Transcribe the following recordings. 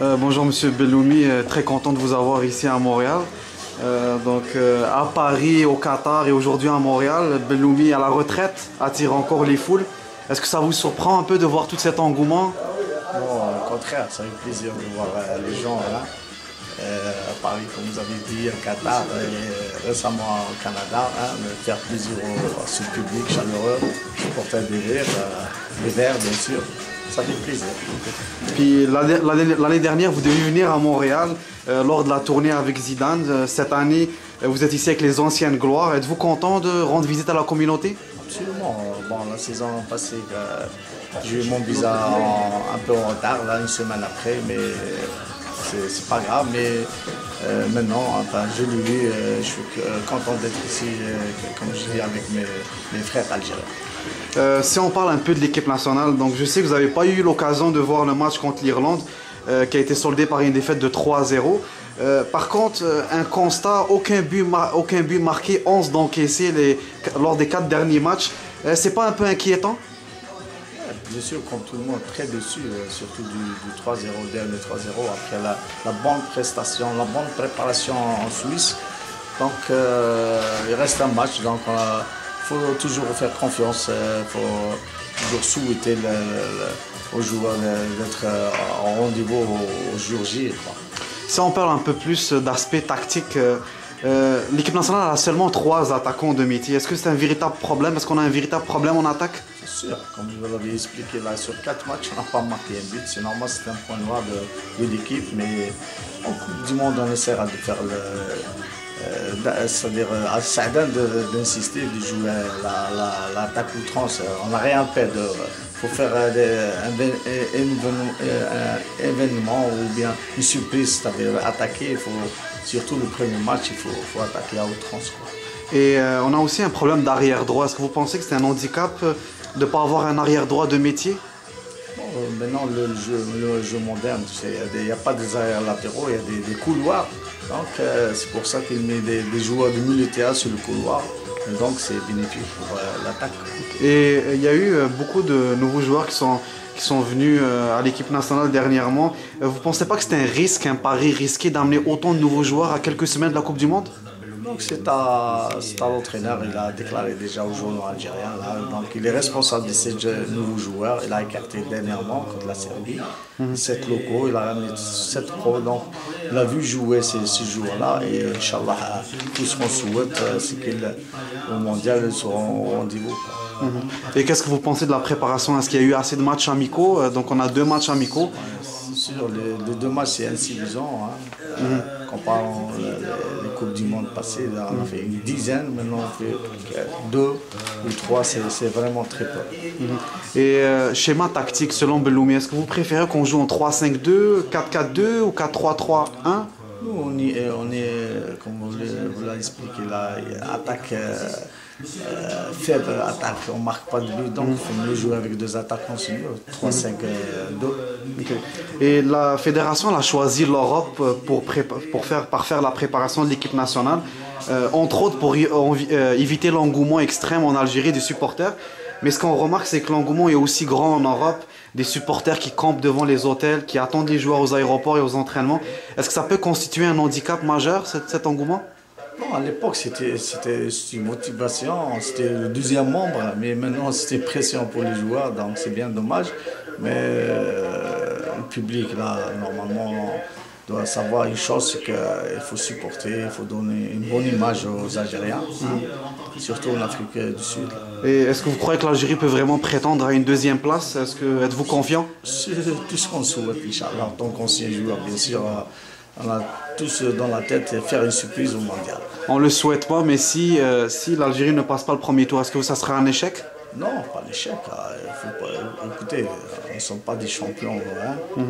Bonjour Monsieur Belloumi, très content de vous avoir ici à Montréal. À Paris, au Qatar et aujourd'hui à Montréal, Belloumi à la retraite attire encore les foules. Est-ce que ça vous surprend un peu de voir tout cet engouement? Non, au contraire, ça fait plaisir de voir les gens là, à Paris, comme vous avez dit, au Qatar et récemment au Canada, de faire plaisir à ce public chaleureux, supporter des verts bien sûr. Ça fait plaisir. Puis l'année dernière, vous deviez venir à Montréal lors de la tournée avec Zidane. Cette année, vous êtes ici avec les anciennes gloires. Êtes-vous content de rendre visite à la communauté? Absolument. Bon, la saison passée, j'ai eu mon visa un peu en retard, là, une semaine après, mais c'est pas grave. Mais maintenant, enfin, je l'ai vu, je suis content d'être ici, comme je dis, avec mes frères algériens. Si on parle un peu de l'équipe nationale, donc je sais que vous n'avez pas eu l'occasion de voir le match contre l'Irlande, qui a été soldé par une défaite de 3-0. Par contre, un constat, aucun but marqué, 11 d'encaissés lors des 4 derniers matchs. C'est pas un peu inquiétant? Bien sûr, comme tout le monde, très déçu, surtout du 3-0, dernier 3-0, après la bonne prestation, la bonne préparation en Suisse. Donc, il reste un match, donc il faut toujours faire confiance, il faut toujours souhaiter aux joueurs d'être en rendez-vous au jour J. Si on parle un peu plus d'aspect tactique, l'équipe nationale a seulement 3 attaquants de métier. Est-ce que c'est un véritable problème? Est-ce qu'on a un véritable problème en attaque? C'est sûr, comme je vous l'avais expliqué là, sur 4 matchs, on n'a pas marqué un but. C'est normal, c'est un point noir de l'équipe, mais en Coupe du Monde, on essaiera de faire c'est-à-dire à Saadin d'insister, de jouer l'attaque outrance. On n'a rien fait. Il faut faire un événement ou bien une surprise, c'est-à-dire attaquer. Surtout le premier match, il faut attaquer à outrance. Et on a aussi un problème d'arrière droit. Est-ce que vous pensez que c'est un handicap de ne pas avoir un arrière droit de métier? Maintenant, le jeu moderne, il n'y a pas des arrières latéraux, il y a des couloirs. Donc, c'est pour ça qu'il met des joueurs de milieu de terrain sur le couloir. Et donc, c'est bénéfique pour l'attaque. Et il y a eu beaucoup de nouveaux joueurs qui sont venus à l'équipe nationale dernièrement. Vous ne pensez pas que c'était un risque, un pari risqué d'amener autant de nouveaux joueurs à quelques semaines de la Coupe du Monde? Donc c'est à l'entraîneur, il a déclaré déjà aux joueurs algériens, là, donc il est responsable de ces nouveaux joueurs. Il a écarté dernièrement contre la Serbie 7 locaux, il a ramené 7 pros, donc il a vu jouer ces joueurs-là et Inch'Allah, tout ce qu'on souhaite, c'est qu'au mondial, ils seront au rendez-vous. Et qu'est-ce que vous pensez de la préparation? Est-ce qu'il y a eu assez de matchs amicaux? Donc on a 2 matchs amicaux. C'est sûr, les 2 matchs c'est insuffisant. Comparant les Coupes du Monde passées, là, on a fait une dizaine, maintenant on fait 2 ou 3, c'est vraiment très peu. Et schéma tactique selon Belloumi, est-ce que vous préférez qu'on joue en 3-5-2, 4-4-2 ou 4-3-3-1? Nous on est comme vous l'avez expliqué là, attaque faible attaque, on ne marque pas de but, donc il faut mieux jouer avec 2 attaquants, c'est mieux, 3-5-2. Et la fédération elle a choisi l'Europe pour faire la préparation de l'équipe nationale, entre autres pour éviter l'engouement extrême en Algérie des supporters. Mais ce qu'on remarque, c'est que l'engouement est aussi grand en Europe, des supporters qui campent devant les hôtels, qui attendent les joueurs aux aéroports et aux entraînements. Est-ce que ça peut constituer un handicap majeur, cet engouement? Non, à l'époque, c'était une motivation, c'était le 12e membre, mais maintenant, c'était pression pour les joueurs, donc c'est bien dommage. Mais le public, là, normalement, doit savoir une chose, c'est qu'il faut supporter, il faut donner une bonne image aux Algériens, surtout en Afrique du Sud. Et est-ce que vous croyez que l'Algérie peut vraiment prétendre à une 2e place? Êtes-vous confiant? C'est tout ce qu'on souhaite, Inch'Allah, en tant qu'ancien joueur, bien sûr. On a tous dans la tête faire une surprise au mondial. On ne le souhaite pas, mais si l'Algérie ne passe pas le premier tour, est-ce que ça sera un échec? Non, pas l'échec. Écoutez, on ne sommes pas des champions.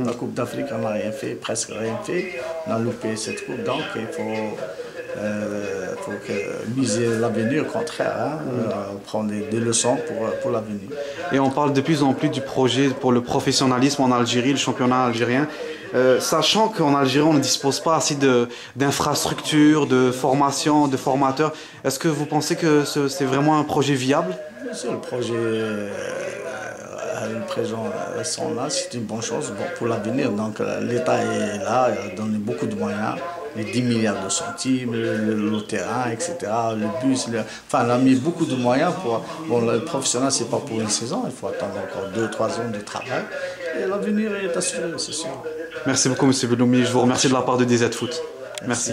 La Coupe d'Afrique, on n'a rien fait, presque rien fait. On a loupé cette coupe, donc il faut miser l'avenir, au contraire, prendre des leçons pour l'avenir. Et on parle de plus en plus du projet pour le professionnalisme en Algérie, le championnat algérien. Sachant qu'en Algérie, on ne dispose pas assez d'infrastructures, de formation, de formateurs, est-ce que vous pensez que c'est vraiment un projet viable? Bien sûr, le projet le présent sont là, c'est une bonne chose pour l'avenir. Donc l'État est là, il a donné beaucoup de moyens, les 10 milliards de centimes, le terrain, etc., le bus, enfin on a mis beaucoup de moyens pour... Bon, le professionnel, c'est pas pour une saison, il faut attendre encore 2-3 ans de travail. Et l'avenir est assuré, c'est sûr. Merci beaucoup, M. Belloumi. Je vous remercie de la part de DZ Foot. Merci.